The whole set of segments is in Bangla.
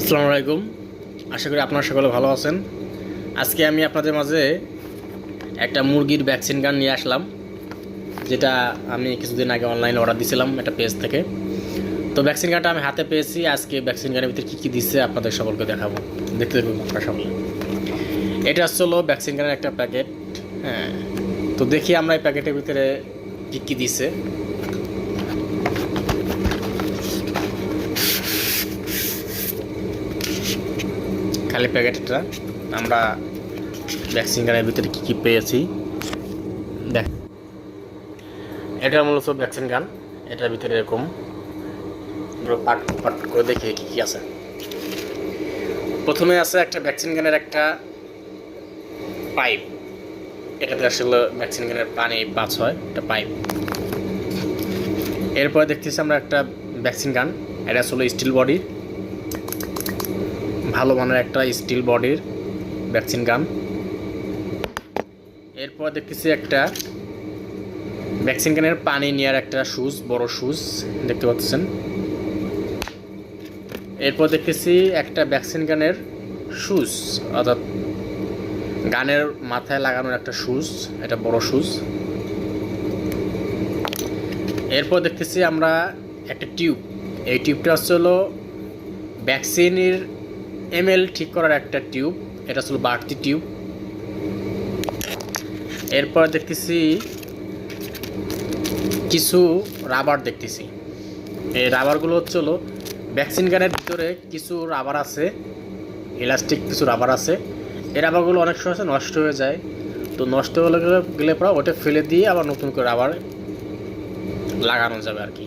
আসসালামু আলাইকুম। আশা করি আপনারা সকলে ভালো আছেন। আজকে আমি আপনাদের মাঝে একটা মুরগির ভ্যাকসিন গান নিয়ে আসলাম, যেটা আমি কিছুদিন আগে অনলাইনে অর্ডার দিয়েছিলাম একটা পেজ থেকে। তো ভ্যাকসিন গানটা আমি হাতে পেয়েছি। আজকে ভ্যাকসিন গানের ভিতরে কী কী দিচ্ছে আপনাদের সকলকে দেখাবো, দেখতে দেখুন আপনারা সকলে। এটা হলো ভ্যাকসিন গানের একটা প্যাকেট। হ্যাঁ, তো দেখি আমরা এই প্যাকেটের ভিতরে কী কী দিচ্ছে। খালি প্যাকেটটা আমরা ভ্যাকসিন গানের ভিতরে কী কী পেয়েছি দেখ। এটা মূলত ভ্যাকসিন গান। এটার ভিতরে এরকম পার্ট পার্ট করে দেখি কী কী আছে। প্রথমে আছে একটা ভ্যাকসিন গানের একটা পাইপ। এটাতে আসলে ভ্যাকসিন গানের পানি পাস হয়, একটা পাইপ। এরপরে দেখতেছি আমরা একটা ভ্যাকসিন গান। এটা আসলে স্টিল বডির, ভালো মানের একটা স্টিল বডির ভ্যাকসিন গান। এরপর দেখতেছি একটা ভ্যাকসিন গানের পানি নেওয়ার একটা শুজ, বড় শুজ দেখতে পাচ্ছেন। এরপর দেখতেছি একটা ভ্যাকসিন গানের শুজ, অর্থাৎ গানের মাথায় লাগানোর একটা শুজ, এটা বড় শুজ। এরপর দেখতেছি আমরা একটা টিউব। এই টিউবটা হলো ভ্যাকসিনের এমএল ঠিক করার একটা টিউব, এটা হলো বাড়তি টিউব। এরপর দেখতেছি কিছু রাবার দেখতেছি। এই রাবারগুলো হলো ভ্যাকসিন গানের ভিতরে কিছু রাবার আছে, ইলাস্টিক কিছু রাবার আছে। এই রাবারগুলো অনেক সময় নষ্ট হয়ে যায়। তো নষ্ট হলে গেলে পরে ওটা ফেলে দিয়ে আবার নতুন করে রাবার লাগানো যাবে আর কি।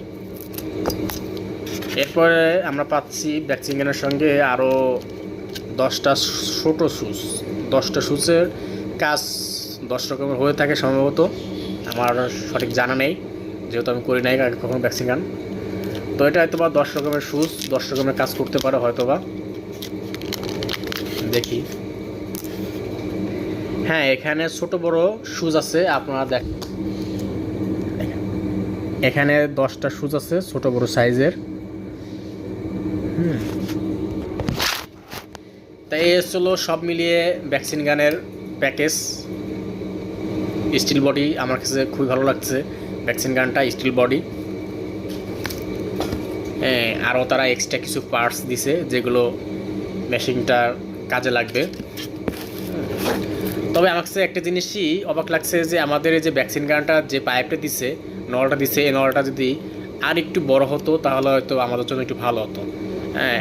এরপরে আমরা পাচ্ছি ভ্যাকসিন গানের সঙ্গে আরও 10টা ছোট সুচ। 10টা সুচের কাজ 10 রকমের হয়ে থাকে সম্ভবত, আমার সঠিক জানা নেই, যেহেতু আমি করি নাই আগে কখনো ভ্যাকসিন গান। তো এটা হয়তো বা 10 রকমের সুচ 10 রকমের কাজ করতে পারে হয়তো বা, দেখি। হ্যাঁ, এখানে ছোট বড় সুচ আছে, আপনারা দেখ। এখানে 10টা সুচ আছে ছোট বড় সাইজের। তাই এই হলো সব মিলিয়ে ভ্যাকসিন গানের প্যাকেজ। স্টিল বডি আমার কাছে খুবই ভালো লাগছে। ভ্যাকসিন গানটা স্টিল বডি। হ্যাঁ, আরও তারা এক্সট্রা কিছু পার্টস দিছে যেগুলো মেশিনটার কাজে লাগবে। তবে আমার কাছে একটা জিনিসই অবাক লাগছে, যে আমাদের এই যে ভ্যাকসিন গানটা যে পাইপটা দিছে, নলটা দিছে, এই নলটা যদি আর একটু বড় হতো তাহলে হয়তো আমাদের জন্য একটু ভালো হতো। হ্যাঁ,